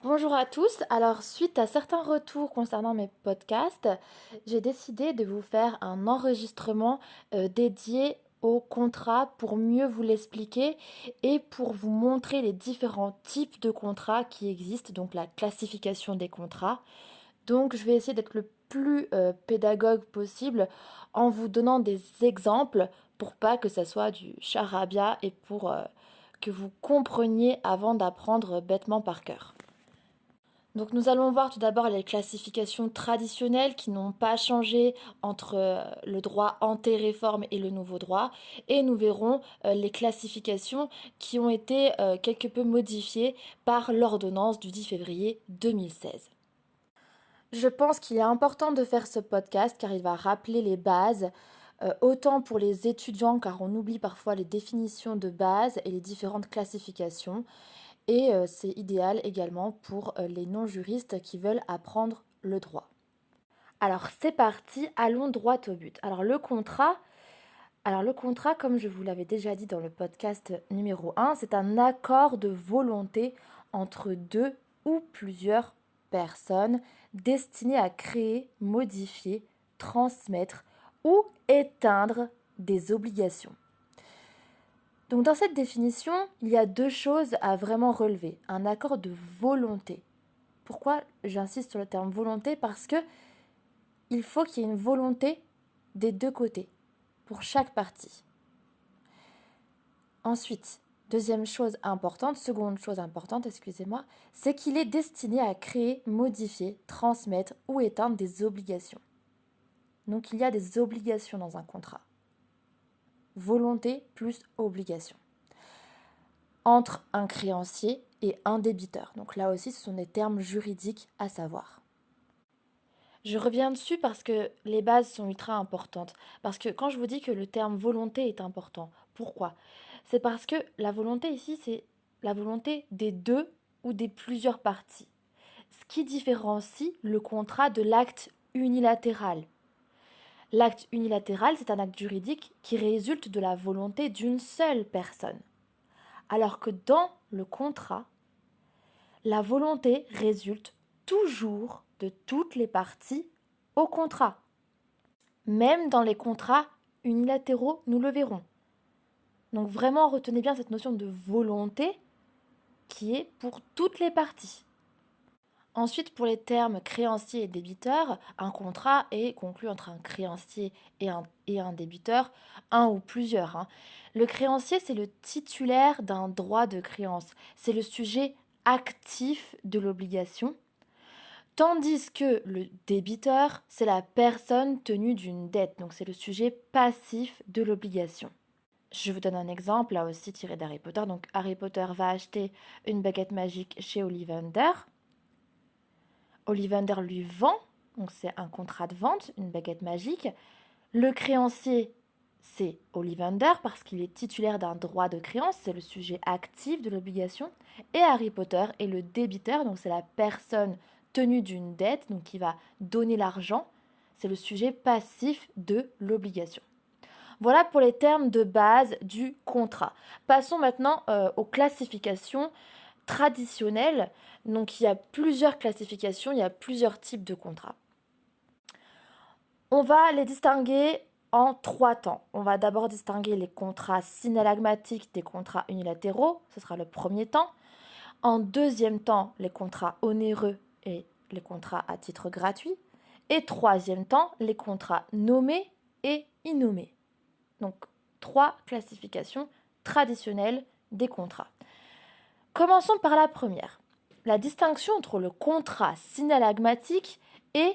Bonjour à tous. Alors, suite à certains retours concernant mes podcasts, j'ai décidé de vous faire un enregistrement dédié au contrat pour mieux vous l'expliquer et pour vous montrer les différents types de contrats qui existent, donc la classification des contrats. Donc, je vais essayer d'être le plus pédagogue possible en vous donnant des exemples pour pas que ça soit du charabia et pour que vous compreniez avant d'apprendre bêtement par cœur. Donc nous allons voir tout d'abord les classifications traditionnelles qui n'ont pas changé entre le droit anté-réforme et le nouveau droit. Et nous verrons les classifications qui ont été quelque peu modifiées par l'ordonnance du 10 février 2016. Je pense qu'il est important de faire ce podcast car il va rappeler les bases, autant pour les étudiants car on oublie parfois les définitions de base et les différentes classifications. Et c'est idéal également pour les non-juristes qui veulent apprendre le droit. Alors c'est parti, allons droit au but. Alors le contrat, comme je vous l'avais déjà dit dans le podcast numéro 1, c'est un accord de volonté entre deux ou plusieurs personnes destiné à créer, modifier, transmettre ou éteindre des obligations. Donc dans cette définition, il y a deux choses à vraiment relever. Un accord de volonté. Pourquoi j'insiste sur le terme volonté? Parce que il faut qu'il y ait une volonté des deux côtés, pour chaque partie. Ensuite, seconde chose importante, excusez-moi, c'est qu'il est destiné à créer, modifier, transmettre ou éteindre des obligations. Donc il y a des obligations dans un contrat. Volonté plus obligation. Entre un créancier et un débiteur. Donc là aussi, ce sont des termes juridiques à savoir. Je reviens dessus parce que les bases sont ultra importantes. Parce que quand je vous dis que le terme volonté est important, pourquoi? C'est parce que la volonté ici, c'est la volonté des deux ou des plusieurs parties. Ce qui différencie le contrat de l'acte unilatéral. L'acte unilatéral, c'est un acte juridique qui résulte de la volonté d'une seule personne. Alors que dans le contrat, la volonté résulte toujours de toutes les parties au contrat. Même dans les contrats unilatéraux, nous le verrons. Donc vraiment, retenez bien cette notion de volonté qui est pour toutes les parties. Ensuite, pour les termes créancier et débiteur, un contrat est conclu entre un créancier et un débiteur, un ou plusieurs. Le créancier, c'est le titulaire d'un droit de créance. C'est le sujet actif de l'obligation. Tandis que le débiteur, c'est la personne tenue d'une dette. Donc c'est le sujet passif de l'obligation. Je vous donne un exemple, là aussi tiré d'Harry Potter. Donc Harry Potter va acheter une baguette magique chez Ollivander. Ollivander lui vend, donc c'est un contrat de vente, une baguette magique. Le créancier, c'est Ollivander parce qu'il est titulaire d'un droit de créance, c'est le sujet actif de l'obligation. Et Harry Potter est le débiteur, donc c'est la personne tenue d'une dette, donc qui va donner l'argent. C'est le sujet passif de l'obligation. Voilà pour les termes de base du contrat. Passons maintenant aux classifications traditionnelles. Donc il y a plusieurs classifications, il y a plusieurs types de contrats. On va les distinguer en trois temps. On va d'abord distinguer les contrats synallagmatiques des contrats unilatéraux, ce sera le premier temps. En deuxième temps, les contrats onéreux et les contrats à titre gratuit. Et troisième temps, les contrats nommés et innommés. Donc, trois classifications traditionnelles des contrats. Commençons par la première. La distinction entre le contrat synallagmatique et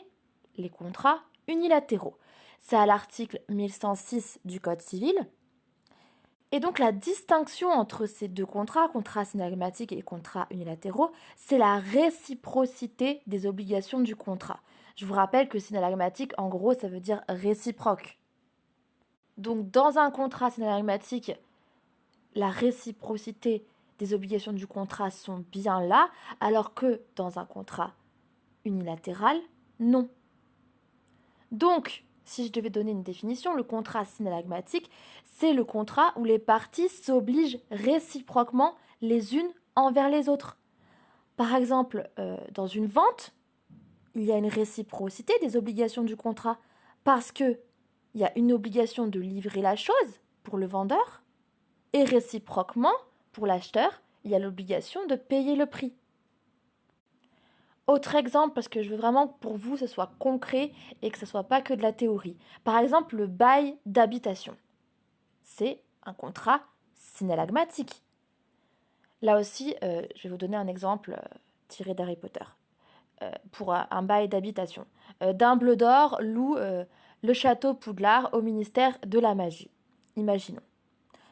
les contrats unilatéraux. C'est à l'article 1106 du Code civil. Et donc la distinction entre ces deux contrats synallagmatiques et contrats unilatéraux, c'est la réciprocité des obligations du contrat. Je vous rappelle que synallagmatique, en gros, ça veut dire réciproque. Donc dans un contrat synallagmatique, la réciprocité des obligations du contrat sont bien là, alors que dans un contrat unilatéral, non. Donc, si je devais donner une définition, le contrat synallagmatique, c'est le contrat où les parties s'obligent réciproquement les unes envers les autres. Par exemple, dans une vente, il y a une réciprocité des obligations du contrat parce que il y a une obligation de livrer la chose pour le vendeur et réciproquement, pour l'acheteur, il y a l'obligation de payer le prix. Autre exemple, parce que je veux vraiment que pour vous, ce soit concret et que ce ne soit pas que de la théorie. Par exemple, le bail d'habitation. C'est un contrat synallagmatique. Là aussi, je vais vous donner un exemple tiré d'Harry Potter. Pour un bail d'habitation. Dumbledore loue le château Poudlard au ministère de la magie. Imaginons.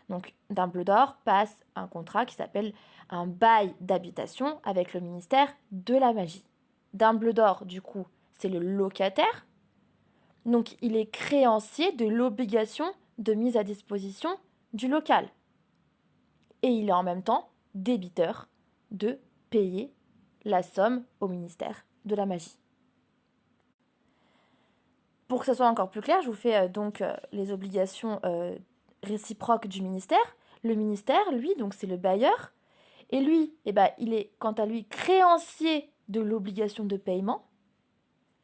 Donc Dumbledore passe un contrat qui s'appelle un bail d'habitation avec le ministère de la magie. Dumbledore, du coup, c'est le locataire. Donc il est créancier de l'obligation de mise à disposition du local. Et il est en même temps débiteur de payer la somme au ministère de la magie. Pour que ce soit encore plus clair, je vous fais donc les obligations réciproques du ministère. Le ministère, lui, donc c'est le bailleur, et lui, il est quant à lui créancier de l'obligation de paiement,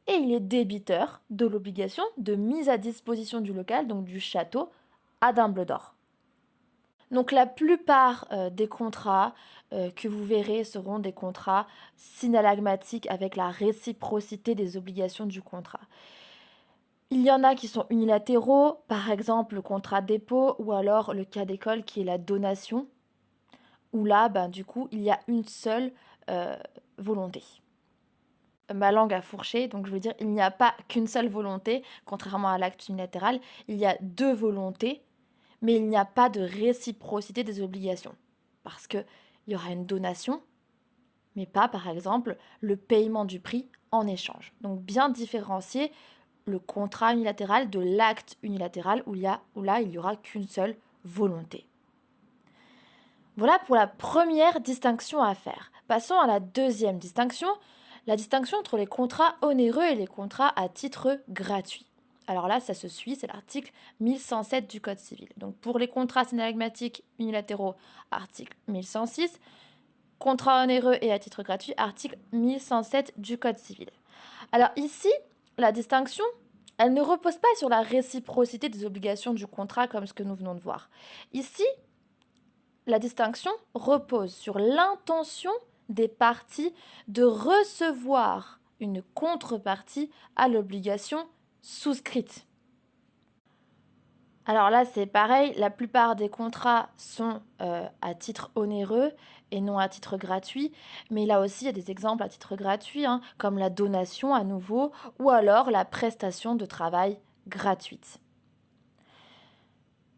et il est débiteur de l'obligation de mise à disposition du local, donc du château, à Dumbledore. Donc la plupart des contrats que vous verrez seront des contrats synallagmatiques avec la réciprocité des obligations du contrat. Il y en a qui sont unilatéraux, par exemple le contrat de dépôt ou alors le cas d'école qui est la donation, où là, du coup, il y a une seule volonté. Ma langue a fourché, donc je veux dire, il n'y a pas qu'une seule volonté, contrairement à l'acte unilatéral, il y a deux volontés, mais il n'y a pas de réciprocité des obligations. Parce qu'il y aura une donation, mais pas, par exemple, le paiement du prix en échange. Donc bien différencier le contrat unilatéral de l'acte unilatéral où là, il n'y aura qu'une seule volonté. Voilà pour la première distinction à faire. Passons à la deuxième distinction, la distinction entre les contrats onéreux et les contrats à titre gratuit. Alors là, ça se suit, c'est l'article 1107 du Code civil. Donc pour les contrats synallagmatiques unilatéraux, article 1106, contrats onéreux et à titre gratuit, article 1107 du Code civil. Alors ici, la distinction, elle ne repose pas sur la réciprocité des obligations du contrat comme ce que nous venons de voir. Ici, la distinction repose sur l'intention des parties de recevoir une contrepartie à l'obligation souscrite. Alors là, c'est pareil, la plupart des contrats sont à titre onéreux et non à titre gratuit, mais là aussi, il y a des exemples à titre gratuit, comme la donation à nouveau, ou alors la prestation de travail gratuite.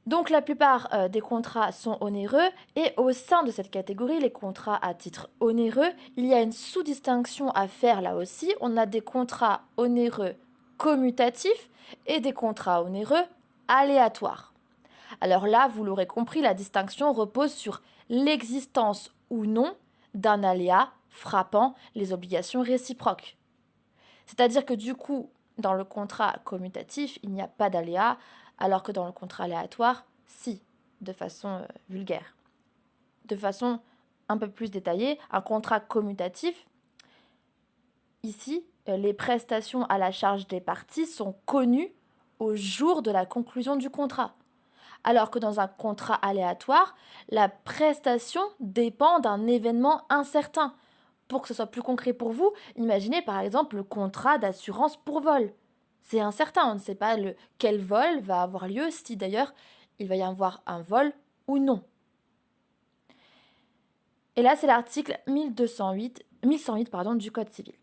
Donc la plupart des contrats sont onéreux et au sein de cette catégorie, les contrats à titre onéreux, il y a une sous-distinction à faire là aussi. On a des contrats onéreux commutatifs et des contrats onéreux aléatoires. Alors là, vous l'aurez compris, la distinction repose sur l'existence ou non d'un aléa frappant les obligations réciproques. C'est-à-dire que du coup, dans le contrat commutatif, il n'y a pas d'aléa, alors que dans le contrat aléatoire, si, de façon vulgaire. De façon un peu plus détaillée, un contrat commutatif, ici, les prestations à la charge des parties sont connues au jour de la conclusion du contrat. Alors que dans un contrat aléatoire, la prestation dépend d'un événement incertain. Pour que ce soit plus concret pour vous, imaginez par exemple le contrat d'assurance pour vol. C'est incertain, on ne sait pas quel vol va avoir lieu, si d'ailleurs il va y avoir un vol ou non. Et là, c'est l'article 1108 du Code civil.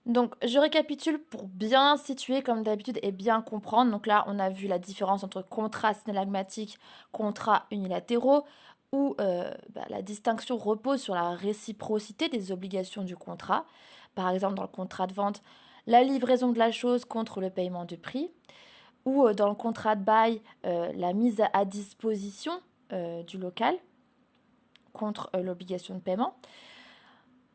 Donc, je récapitule pour bien situer comme d'habitude et bien comprendre. Donc là, on a vu la différence entre contrats synallagmatiques, contrats unilatéraux, où la distinction repose sur la réciprocité des obligations du contrat. Par exemple, dans le contrat de vente, la livraison de la chose contre le paiement du prix, ou dans le contrat de bail, la mise à disposition du local contre l'obligation de paiement.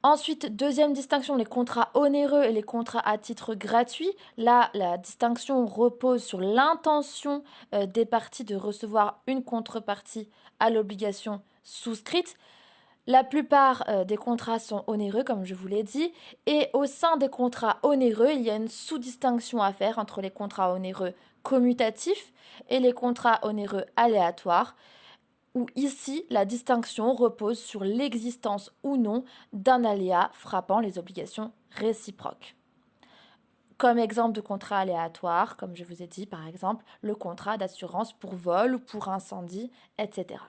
Ensuite, deuxième distinction, les contrats onéreux et les contrats à titre gratuit. Là, la distinction repose sur l'intention des parties de recevoir une contrepartie à l'obligation souscrite. La plupart des contrats sont onéreux, comme je vous l'ai dit, et au sein des contrats onéreux, il y a une sous-distinction à faire entre les contrats onéreux commutatifs et les contrats onéreux aléatoires, où ici, la distinction repose sur l'existence ou non d'un aléa frappant les obligations réciproques. Comme exemple de contrat aléatoire, comme je vous ai dit, par exemple, le contrat d'assurance pour vol ou pour incendie, etc.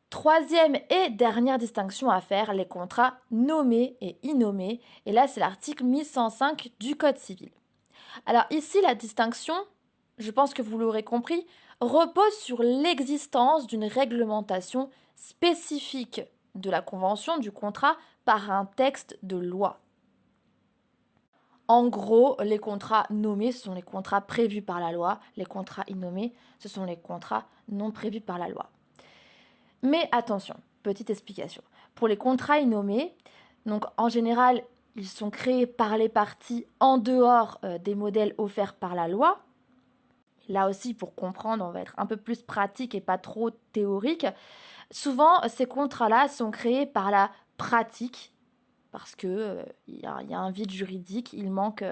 Troisième et dernière distinction à faire, les contrats nommés et innommés. Et là, c'est l'article 1105 du Code civil. Alors ici, la distinction, je pense que vous l'aurez compris, repose sur l'existence d'une réglementation spécifique de la convention du contrat par un texte de loi. En gros, les contrats nommés, ce sont les contrats prévus par la loi. Les contrats innommés, ce sont les contrats non prévus par la loi. Mais attention, petite explication. Pour les contrats innommés, donc en général, ils sont créés par les parties en dehors des modèles offerts par la loi. Là aussi, pour comprendre, on va être un peu plus pratique et pas trop théorique. Souvent, ces contrats-là sont créés par la pratique parce que y a un vide juridique, il manque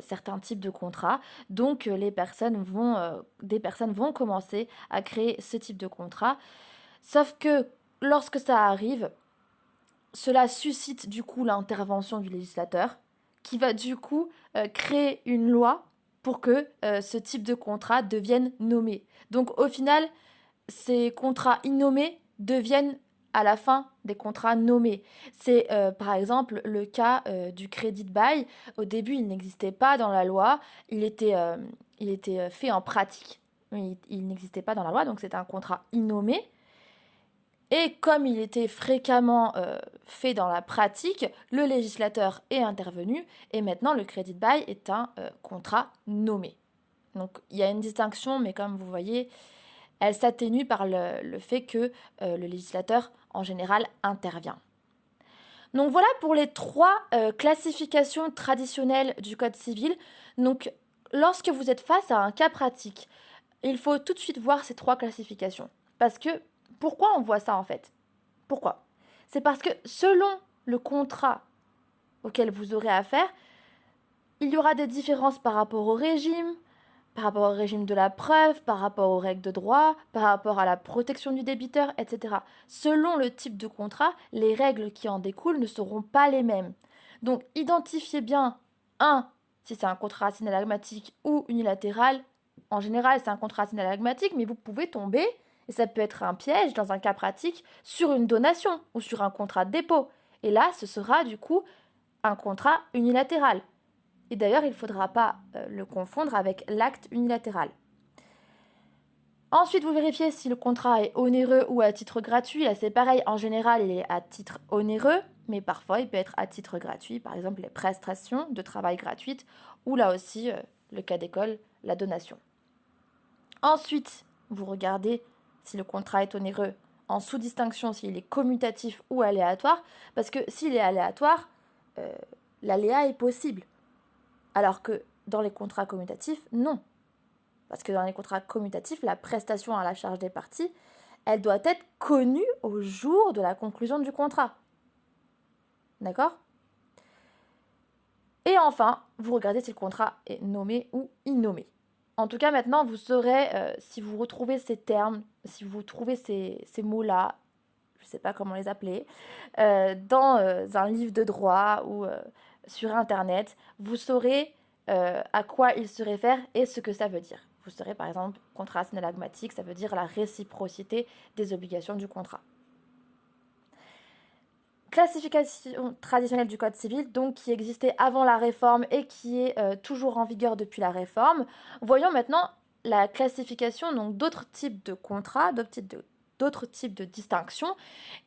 certains types de contrats. Donc, des personnes vont commencer à créer ce type de contrat. Sauf que lorsque ça arrive, cela suscite du coup l'intervention du législateur qui va du coup créer une loi pour que ce type de contrat devienne nommé. Donc au final, ces contrats innommés deviennent à la fin des contrats nommés. C'est par exemple le cas du crédit de bail. Au début, il n'existait pas dans la loi, il était fait en pratique. Il n'existait pas dans la loi, donc c'était un contrat innommé. Et comme il était fréquemment fait dans la pratique, le législateur est intervenu et maintenant le crédit de bail est un contrat nommé. Donc il y a une distinction, mais comme vous voyez, elle s'atténue par le fait que le législateur en général intervient. Donc voilà pour les trois classifications traditionnelles du Code civil. Donc lorsque vous êtes face à un cas pratique, il faut tout de suite voir ces trois classifications. Parce que, pourquoi on voit ça en fait? Pourquoi? C'est parce que selon le contrat auquel vous aurez affaire, il y aura des différences par rapport au régime de la preuve, par rapport aux règles de droit, par rapport à la protection du débiteur, etc. Selon le type de contrat, les règles qui en découlent ne seront pas les mêmes. Donc identifiez bien, si c'est un contrat synallagmatique ou unilatéral. En général, c'est un contrat synallagmatique, mais vous pouvez tomber, et ça peut être un piège dans un cas pratique, sur une donation ou sur un contrat de dépôt. Et là, ce sera du coup un contrat unilatéral. Et d'ailleurs, il ne faudra pas le confondre avec l'acte unilatéral. Ensuite, vous vérifiez si le contrat est onéreux ou à titre gratuit. Là, c'est pareil, en général, il est à titre onéreux, mais parfois, il peut être à titre gratuit. Par exemple, les prestations de travail gratuites, ou là aussi, le cas d'école, la donation. Ensuite, vous regardez si le contrat est onéreux en sous-distinction, s'il est commutatif ou aléatoire, parce que s'il est aléatoire, l'aléa est possible. Alors que dans les contrats commutatifs, non. Parce que dans les contrats commutatifs, la prestation à la charge des parties, elle doit être connue au jour de la conclusion du contrat. D'accord? Et enfin, vous regardez si le contrat est nommé ou innommé. En tout cas, maintenant, vous saurez si vous retrouvez ces termes, si vous trouvez ces mots-là, je ne sais pas comment les appeler, dans un livre de droit ou sur Internet, vous saurez à quoi il se réfère et ce que ça veut dire. Vous saurez par exemple contrat synallagmatique, ça veut dire la réciprocité des obligations du contrat. Classification traditionnelle du Code civil, donc qui existait avant la réforme et qui est toujours en vigueur depuis la réforme. Voyons maintenant la classification donc d'autres types de contrats, d'autres types de distinctions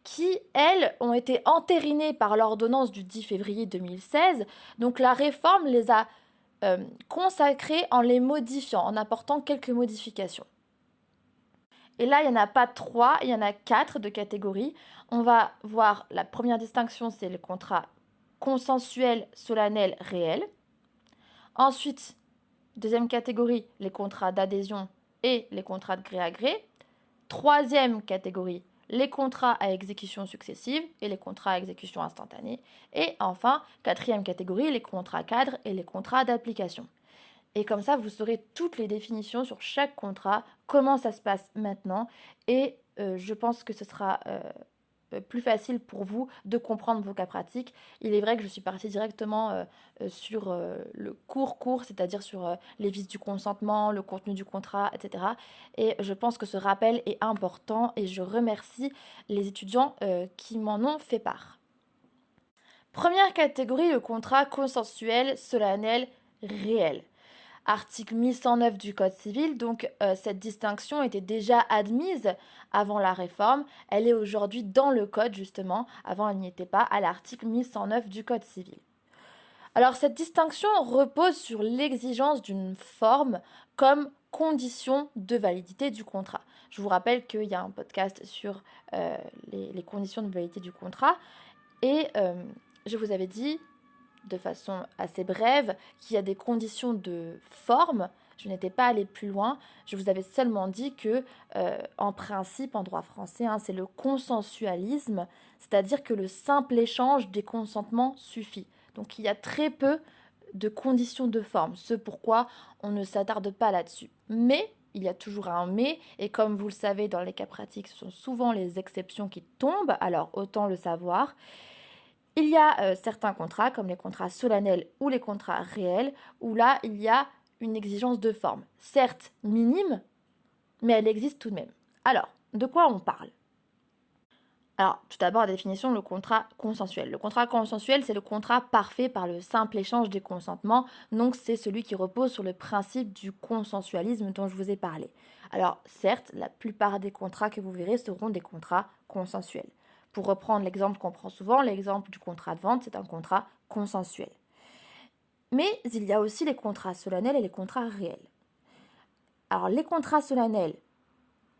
qui, elles, ont été entérinées par l'ordonnance du 10 février 2016. Donc la réforme les a consacrées en les modifiant, en apportant quelques modifications. Et là, il n'y en a pas 3, il y en a 4 de catégories. On va voir la première distinction, c'est le contrat consensuel, solennel, réel. Ensuite, deuxième catégorie, les contrats d'adhésion et les contrats de gré à gré. Troisième catégorie, les contrats à exécution successive et les contrats à exécution instantanée. Et enfin, quatrième catégorie, les contrats cadres et les contrats d'application. Et comme ça, vous saurez toutes les définitions sur chaque contrat, comment ça se passe maintenant. Et je pense que ce sera plus facile pour vous de comprendre vos cas pratiques. Il est vrai que je suis partie directement sur le cours, c'est-à-dire sur les vices du consentement, le contenu du contrat, etc. Et je pense que ce rappel est important et je remercie les étudiants qui m'en ont fait part. Première catégorie, le contrat consensuel, solennel, réel. Article 1109 du Code civil, donc cette distinction était déjà admise avant la réforme, elle est aujourd'hui dans le Code justement, avant elle n'y était pas, à l'article 1109 du Code civil. Alors cette distinction repose sur l'exigence d'une forme comme condition de validité du contrat. Je vous rappelle qu'il y a un podcast sur les conditions de validité du contrat et je vous avais dit de façon assez brève qu'il y a des conditions de forme. Je n'étais pas allée plus loin. Je vous avais seulement dit que, en principe, en droit français, c'est le consensualisme, c'est-à-dire que le simple échange des consentements suffit. Donc il y a très peu de conditions de forme, ce pourquoi on ne s'attarde pas là-dessus. Mais il y a toujours un mais, et comme vous le savez, dans les cas pratiques, ce sont souvent les exceptions qui tombent, alors autant le savoir. Il y a certains contrats, comme les contrats solennels ou les contrats réels, où là, il y a une exigence de forme. Certes minime, mais elle existe tout de même. Alors, de quoi on parle ? Alors, tout d'abord, la définition, le contrat consensuel. Le contrat consensuel, c'est le contrat parfait par le simple échange des consentements. Donc, c'est celui qui repose sur le principe du consensualisme dont je vous ai parlé. Alors, certes, la plupart des contrats que vous verrez seront des contrats consensuels. Pour reprendre l'exemple qu'on prend souvent, l'exemple du contrat de vente, c'est un contrat consensuel. Mais il y a aussi les contrats solennels et les contrats réels. Alors, les contrats solennels,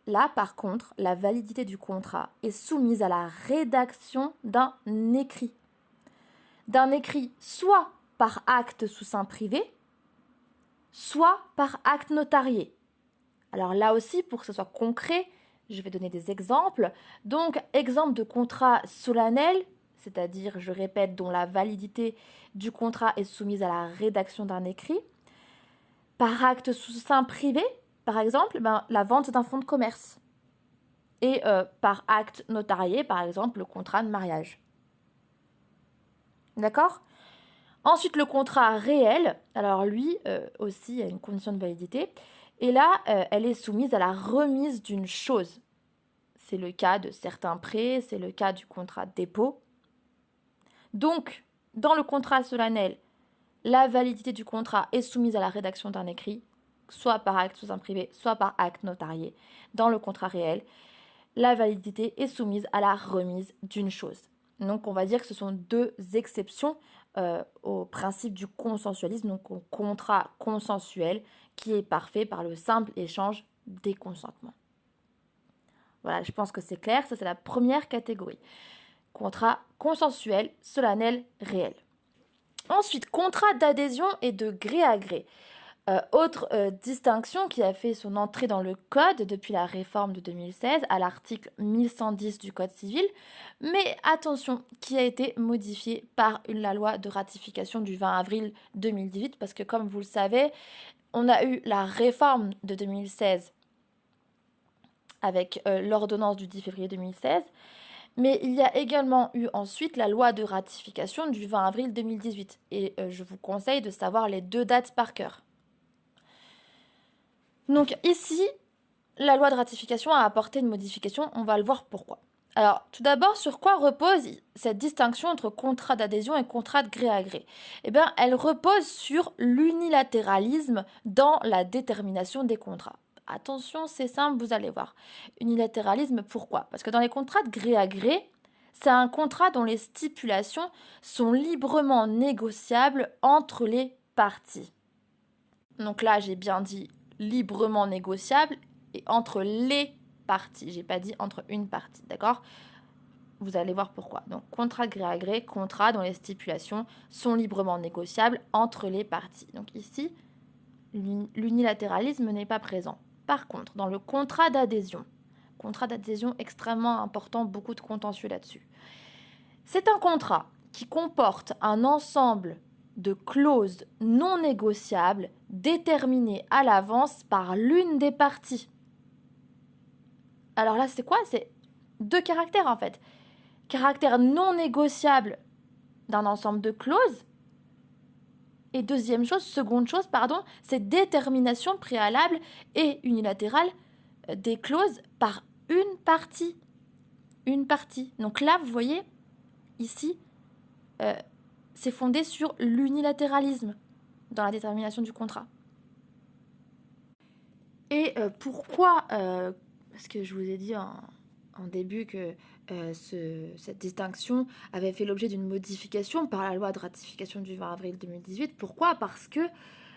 là, par contre, la validité du contrat est soumise à la rédaction d'un écrit. D'un écrit soit par acte sous seing privé, soit par acte notarié. Alors là aussi, pour que ce soit concret, je vais donner des exemples. Donc, exemple de contrat solennel, c'est-à-dire, je répète, dont la validité du contrat est soumise à la rédaction d'un écrit. Par acte sous seing privé, par exemple, la vente d'un fonds de commerce. Et par acte notarié, par exemple, le contrat de mariage. D'accord ? Ensuite, le contrat réel, alors lui aussi, il y a une condition de validité. Et là, elle est soumise à la remise d'une chose. C'est le cas de certains prêts, c'est le cas du contrat de dépôt. Donc, dans le contrat solennel, la validité du contrat est soumise à la rédaction d'un écrit, soit par acte sous seing privé, soit par acte notarié. Dans le contrat réel, la validité est soumise à la remise d'une chose. Donc on va dire que ce sont deux exceptions au principe du consensualisme, donc au contrat consensuel qui est parfait par le simple échange des consentements. Voilà, je pense que c'est clair, ça c'est la première catégorie. Contrat consensuel, solennel, réel. Ensuite, contrat d'adhésion et de gré à gré. Autre distinction qui a fait son entrée dans le Code depuis la réforme de 2016 à l'article 1110 du Code civil, mais attention, qui a été modifié par la loi de ratification du 20 avril 2018, parce que comme vous le savez, on a eu la réforme de 2016 avec l'ordonnance du 10 février 2016, mais il y a également eu ensuite la loi de ratification du 20 avril 2018, et je vous conseille de savoir les deux dates par cœur. Donc ici, la loi de ratification a apporté une modification, on va le voir pourquoi. Alors, tout d'abord, sur quoi repose cette distinction entre contrat d'adhésion et contrat de gré à gré ? Eh bien, elle repose sur l'unilatéralisme dans la détermination des contrats. Attention, c'est simple, vous allez voir. Unilatéralisme, pourquoi ? Parce que dans les contrats de gré à gré, c'est un contrat dont les stipulations sont librement négociables entre les parties. Donc là, j'ai bien dit librement négociable et entre les parties. J'ai pas dit entre une partie, d'accord ? Vous allez voir pourquoi. Donc, contrat de gré à gré, contrat dont les stipulations sont librement négociables entre les parties. Donc ici, l'unilatéralisme n'est pas présent. Par contre, dans le contrat d'adhésion, Contrat d'adhésion extrêmement important, beaucoup de contentieux là-dessus. C'est un contrat qui comporte un ensemble de clauses non négociables déterminées à l'avance par l'une des parties. Alors là, c'est quoi? C'est deux caractères en fait. Caractère non négociable d'un ensemble de clauses. Et seconde chose, c'est détermination préalable et unilatérale des clauses par une partie. Une partie. Donc là, vous voyez, ici, c'est fondé sur l'unilatéralisme dans la détermination du contrat. Et pourquoi parce que je vous ai dit en début que cette distinction avait fait l'objet d'une modification par la loi de ratification du 20 avril 2018. Pourquoi? Parce que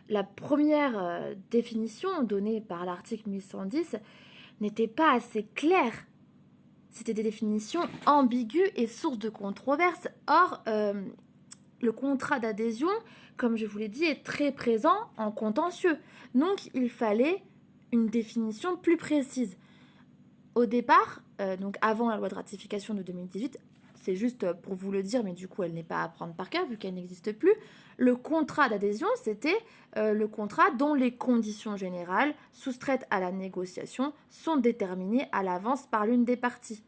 la première définition donnée par l'article 1110 n'était pas assez claire. C'était des définitions ambiguës et source de controverses. Or, le contrat d'adhésion, comme je vous l'ai dit, est très présent en contentieux. Donc, il fallait une définition plus précise. Au départ, donc avant la loi de ratification de 2018, c'est juste pour vous le dire, mais du coup, elle n'est pas à prendre par cœur vu qu'elle n'existe plus. Le contrat d'adhésion, c'était le contrat dont les conditions générales soustraites à la négociation sont déterminées à l'avance par l'une des parties.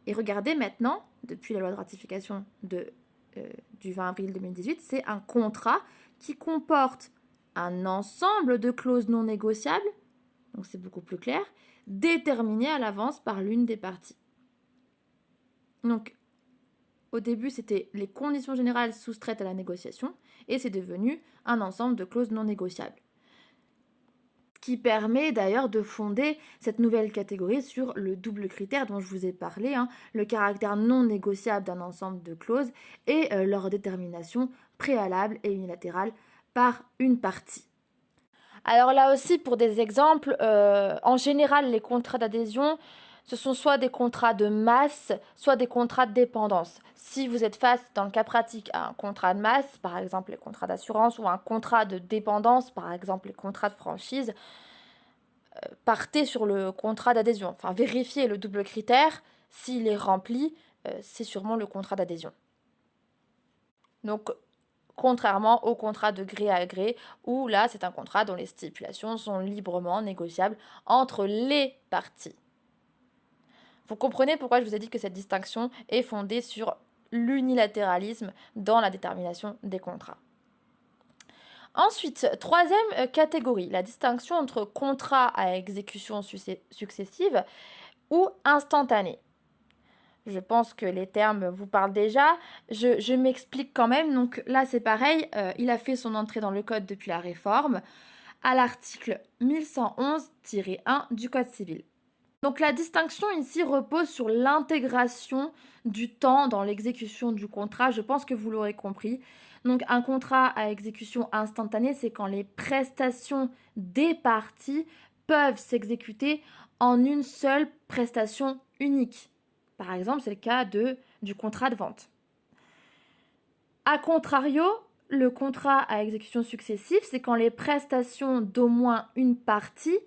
Et regardez maintenant, depuis la loi de ratification du 20 avril 2018, c'est un contrat qui comporte un ensemble de clauses non négociables, donc c'est beaucoup plus clair, déterminées à l'avance par l'une des parties. Donc, au début, c'était les conditions générales soustraites à la négociation, et c'est devenu un ensemble de clauses non négociables, qui permet d'ailleurs de fonder cette nouvelle catégorie sur le double critère dont je vous ai parlé, le caractère non négociable d'un ensemble de clauses et leur détermination préalable et unilatérale par une partie. Alors là aussi, pour des exemples, en général, les contrats d'adhésion, ce sont soit des contrats de masse, soit des contrats de dépendance. Si vous êtes face, dans le cas pratique, à un contrat de masse, par exemple les contrats d'assurance, ou un contrat de dépendance, par exemple les contrats de franchise, partez sur le contrat d'adhésion. Enfin, vérifiez le double critère. S'il est rempli, c'est sûrement le contrat d'adhésion. Donc, contrairement au contrat de gré à gré, où là, c'est un contrat dont les stipulations sont librement négociables entre les parties. Vous comprenez pourquoi je vous ai dit que cette distinction est fondée sur l'unilatéralisme dans la détermination des contrats. Ensuite, troisième catégorie, la distinction entre contrat à exécution successive ou instantané. Je pense que les termes vous parlent déjà. Je m'explique quand même. Donc là, c'est pareil. Il a fait son entrée dans le code depuis la réforme à l'article 1111-1 du Code civil. Donc la distinction ici repose sur l'intégration du temps dans l'exécution du contrat. Je pense que vous l'aurez compris. Donc un contrat à exécution instantanée, c'est quand les prestations des parties peuvent s'exécuter en une seule prestation unique. Par exemple, c'est le cas du contrat de vente. A contrario, le contrat à exécution successive, c'est quand les prestations d'au moins une partie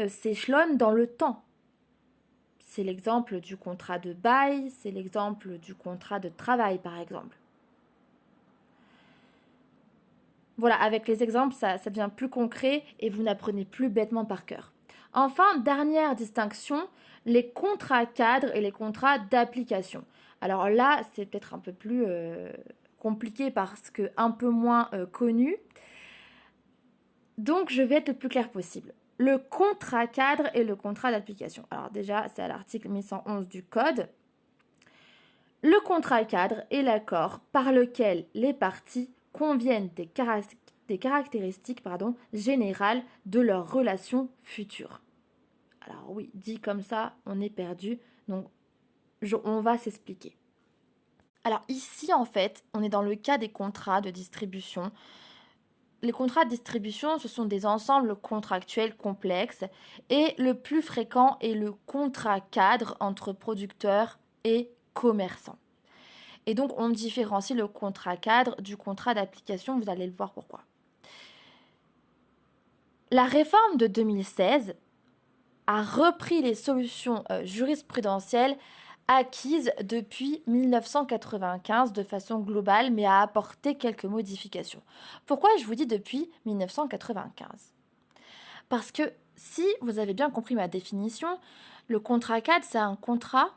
s'échelonnent dans le temps. C'est l'exemple du contrat de bail, c'est l'exemple du contrat de travail, par exemple. Voilà, avec les exemples, ça devient plus concret et vous n'apprenez plus bêtement par cœur. Enfin, dernière distinction, les contrats cadres et les contrats d'application. Alors là, c'est peut-être un peu plus compliqué parce que un peu moins connu. Donc, je vais être le plus clair possible. Le contrat cadre et le contrat d'application. Alors déjà, c'est à l'article 1111 du Code. Le contrat cadre est l'accord par lequel les parties conviennent des caractéristiques générales de leur relation future. Alors oui, dit comme ça, on est perdu, donc on va s'expliquer. Alors ici, en fait, on est dans le cas des contrats de distribution. Les contrats de distribution, ce sont des ensembles contractuels complexes et le plus fréquent est le contrat cadre entre producteurs et commerçants. Et donc, on différencie le contrat cadre du contrat d'application, vous allez le voir pourquoi. La réforme de 2016 a repris les solutions jurisprudentielles acquises depuis 1995 de façon globale, mais a apporté quelques modifications. Pourquoi je vous dis depuis 1995 ? Parce que si vous avez bien compris ma définition, le contrat cadre, c'est un contrat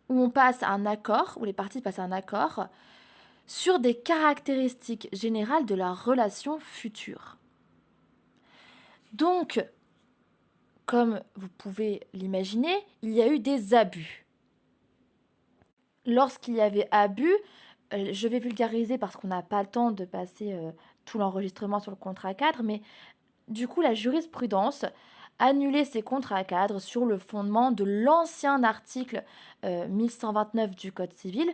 où on passe à un accord, où les parties passent à un accord sur des caractéristiques générales de la relation future. Donc, comme vous pouvez l'imaginer, il y a eu des abus. Lorsqu'il y avait abus, je vais vulgariser parce qu'on n'a pas le temps de passer tout l'enregistrement sur le contrat cadre, mais du coup, la jurisprudence annulait ces contrats cadres sur le fondement de l'ancien article 1129 du Code civil.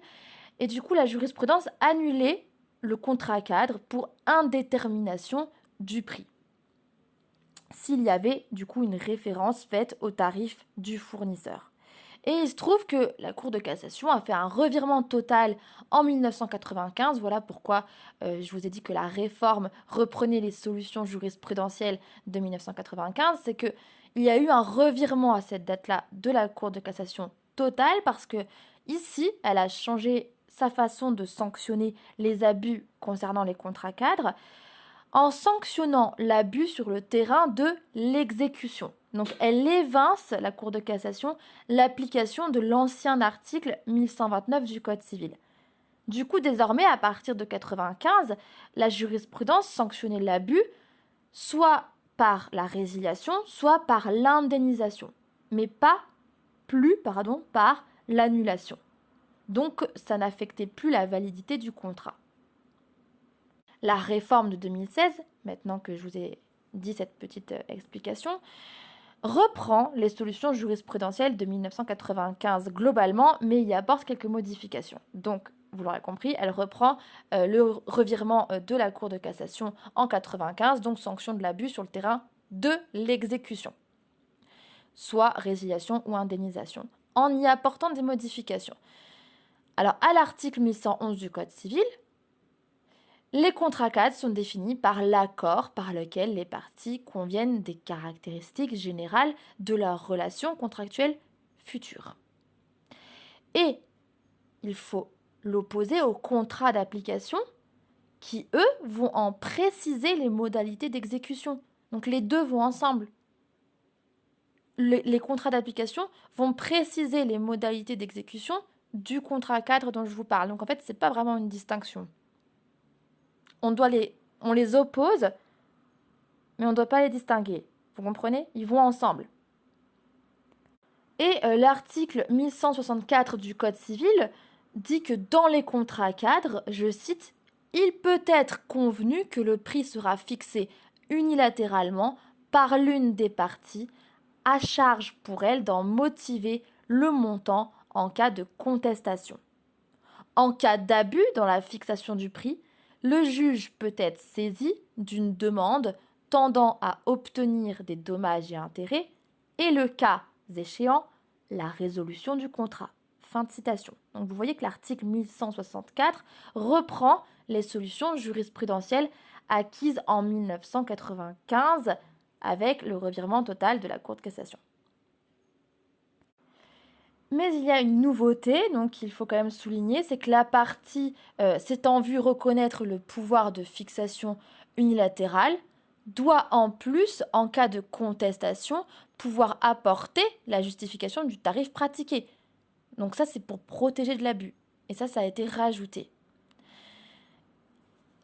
Et du coup, la jurisprudence annulait le contrat cadre pour indétermination du prix, s'il y avait du coup une référence faite au tarif du fournisseur. Et il se trouve que la Cour de cassation a fait un revirement total en 1995. Voilà pourquoi je vous ai dit que la réforme reprenait les solutions jurisprudentielles de 1995. C'est qu'il y a eu un revirement à cette date-là de la Cour de cassation totale parce que ici, elle a changé sa façon de sanctionner les abus concernant les contrats cadres en sanctionnant l'abus sur le terrain de l'exécution. Donc elle évince, la Cour de cassation, l'application de l'ancien article 1129 du Code civil. Du coup, désormais, à partir de 1995, la jurisprudence sanctionnait l'abus soit par la résiliation, soit par l'indemnisation, mais par l'annulation. Donc, ça n'affectait plus la validité du contrat. La réforme de 2016, maintenant que je vous ai dit cette petite explication, reprend les solutions jurisprudentielles de 1995 globalement, mais y apporte quelques modifications. Donc, vous l'aurez compris, elle reprend le revirement de la Cour de cassation en 1995, donc sanction de l'abus sur le terrain de l'exécution, soit résiliation ou indemnisation, en y apportant des modifications. Alors, à l'article 1111 du Code civil, les contrats cadres sont définis par l'accord par lequel les parties conviennent des caractéristiques générales de leur relation contractuelle future. Et il faut l'opposer aux contrats d'application qui, eux, vont en préciser les modalités d'exécution. Donc les deux vont ensemble. Les contrats d'application vont préciser les modalités d'exécution du contrat cadre dont je vous parle. Donc en fait, ce n'est pas vraiment une distinction. On les oppose, mais on ne doit pas les distinguer. Vous comprenez ? Ils vont ensemble. Et l'article 1164 du Code civil dit que dans les contrats cadres, je cite, « Il peut être convenu que le prix sera fixé unilatéralement par l'une des parties, à charge pour elle d'en motiver le montant en cas de contestation. En cas d'abus dans la fixation du prix, le juge peut être saisi d'une demande tendant à obtenir des dommages et intérêts et le cas échéant, la résolution du contrat. » Fin de citation. Donc vous voyez que l'article 1164 reprend les solutions jurisprudentielles acquises en 1995 avec le revirement total de la Cour de cassation. Mais il y a une nouveauté, donc il faut quand même souligner, c'est que la partie s'étant vue reconnaître le pouvoir de fixation unilatérale doit en plus, en cas de contestation, pouvoir apporter la justification du tarif pratiqué. Donc ça, c'est pour protéger de l'abus. Et ça a été rajouté.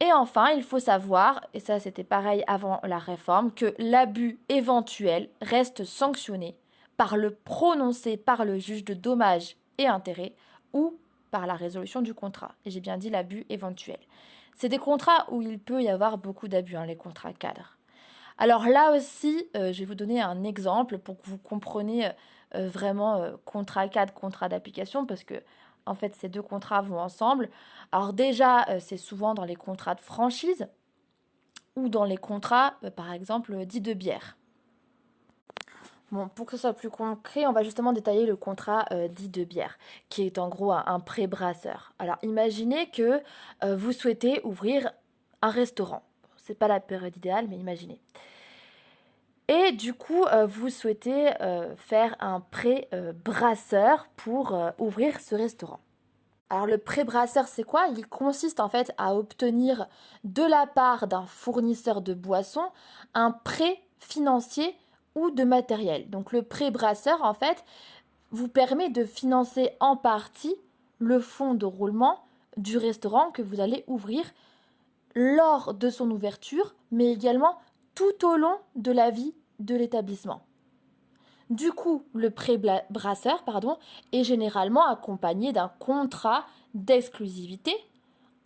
Et enfin, il faut savoir, et ça c'était pareil avant la réforme, que l'abus éventuel reste sanctionné par le prononcé par le juge de dommages et intérêts ou par la résolution du contrat. Et j'ai bien dit l'abus éventuel. C'est des contrats où il peut y avoir beaucoup d'abus, les contrats cadres. Alors là aussi, je vais vous donner un exemple pour que vous compreniez vraiment contrat cadre, contrat d'application, parce que en fait, ces deux contrats vont ensemble. Alors déjà, c'est souvent dans les contrats de franchise ou dans les contrats, par exemple, dits de bière. Bon, pour que ce soit plus concret, on va justement détailler le contrat dit de bière, qui est en gros un prêt brasseur. Alors imaginez que vous souhaitez ouvrir un restaurant. C'est pas la période idéale, mais imaginez. Et du coup, vous souhaitez faire un prêt brasseur pour ouvrir ce restaurant. Alors le prêt brasseur, c'est quoi? Il consiste en fait à obtenir de la part d'un fournisseur de boissons un prêt financier ou de matériel. Donc le prêt brasseur, en fait, vous permet de financer en partie le fonds de roulement du restaurant que vous allez ouvrir lors de son ouverture, mais également tout au long de la vie de l'établissement. Du coup, le prêt brasseur est généralement accompagné d'un contrat d'exclusivité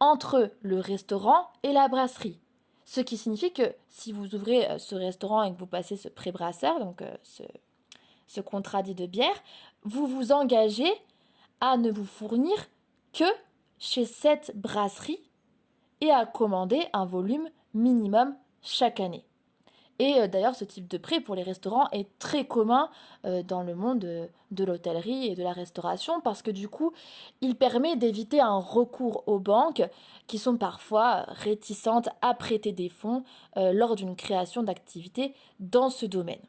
entre le restaurant et la brasserie. Ce qui signifie que si vous ouvrez ce restaurant et que vous passez ce prêt brasseur, donc ce contrat dit de bière, vous vous engagez à ne vous fournir que chez cette brasserie et à commander un volume minimum chaque année. Et d'ailleurs, ce type de prêt pour les restaurants est très commun dans le monde de l'hôtellerie et de la restauration parce que du coup, il permet d'éviter un recours aux banques qui sont parfois réticentes à prêter des fonds lors d'une création d'activité dans ce domaine.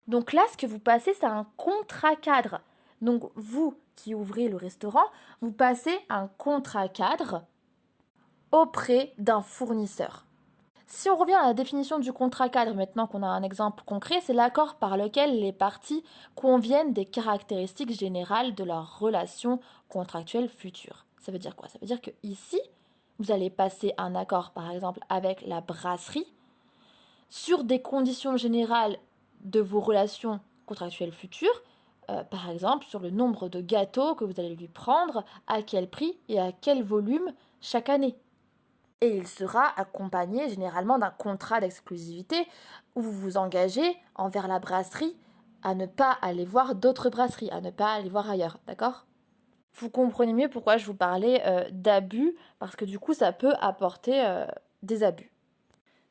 Donc là, ce que vous passez, c'est un contrat cadre. Donc vous qui ouvrez le restaurant, vous passez un contrat cadre auprès d'un fournisseur. Si on revient à la définition du contrat cadre, maintenant qu'on a un exemple concret, c'est l'accord par lequel les parties conviennent des caractéristiques générales de leur relation contractuelle future. Ça veut dire quoi? Ça veut dire que ici, vous allez passer un accord, par exemple, avec la brasserie sur des conditions générales de vos relations contractuelles futures, par exemple sur le nombre de gâteaux que vous allez lui prendre, à quel prix et à quel volume chaque année. Et il sera accompagné généralement d'un contrat d'exclusivité où vous vous engagez envers la brasserie à ne pas aller voir d'autres brasseries, à ne pas aller voir ailleurs, d'accord? Vous comprenez mieux pourquoi je vous parlais d'abus, parce que du coup ça peut apporter des abus.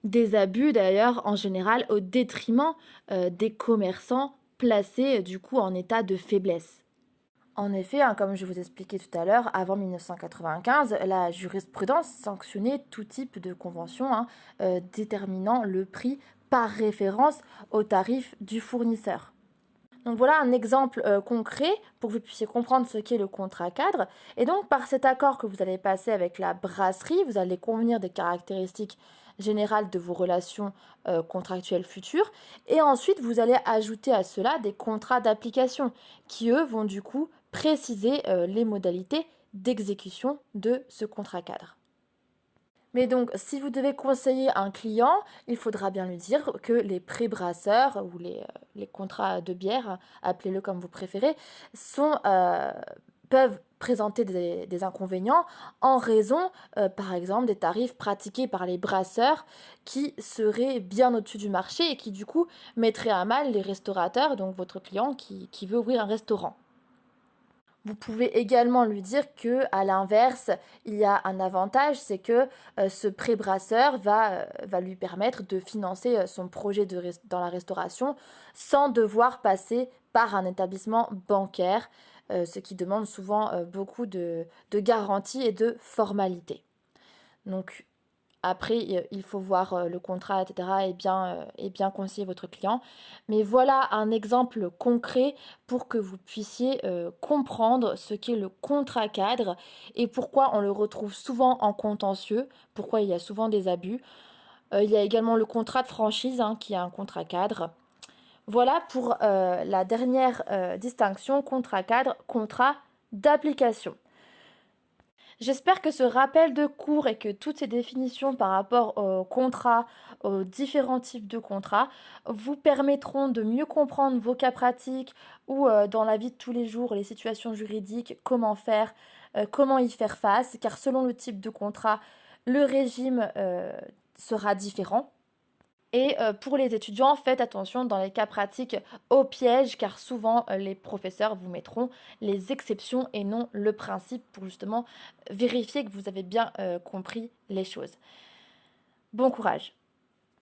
Des abus d'ailleurs en général au détriment des commerçants placés du coup en état de faiblesse. En effet, comme je vous expliquais tout à l'heure, avant 1995, la jurisprudence sanctionnait tout type de convention déterminant le prix par référence au tarif du fournisseur. Donc voilà un exemple concret pour que vous puissiez comprendre ce qu'est le contrat cadre. Et donc par cet accord que vous allez passer avec la brasserie, vous allez convenir des caractéristiques générales de vos relations contractuelles futures. Et ensuite, vous allez ajouter à cela des contrats d'application qui, eux, vont du coup préciser les modalités d'exécution de ce contrat cadre. Mais donc, si vous devez conseiller un client, il faudra bien lui dire que les prêts brasseurs ou les contrats de bière, appelez-le comme vous préférez, peuvent présenter des inconvénients en raison, par exemple, des tarifs pratiqués par les brasseurs qui seraient bien au-dessus du marché et qui, du coup, mettraient à mal les restaurateurs, donc votre client qui veut ouvrir un restaurant. Vous pouvez également lui dire que, à l'inverse, il y a un avantage, c'est que ce prêt brasseur va lui permettre de financer son projet dans la restauration sans devoir passer par un établissement bancaire, ce qui demande souvent beaucoup de garanties et de formalités. Donc, après, il faut voir le contrat, etc. et bien conseiller votre client. Mais voilà un exemple concret pour que vous puissiez comprendre ce qu'est le contrat cadre et pourquoi on le retrouve souvent en contentieux, pourquoi il y a souvent des abus. Il y a également le contrat de franchise qui est un contrat cadre. Voilà pour la dernière distinction, contrat cadre, contrat d'application. J'espère que ce rappel de cours et que toutes ces définitions par rapport aux contrats, aux différents types de contrats, vous permettront de mieux comprendre vos cas pratiques ou dans la vie de tous les jours, les situations juridiques, comment faire, comment y faire face, car selon le type de contrat, le régime sera différent. Et pour les étudiants, faites attention dans les cas pratiques au piège, car souvent les professeurs vous mettront les exceptions et non le principe pour justement vérifier que vous avez bien compris les choses. Bon courage!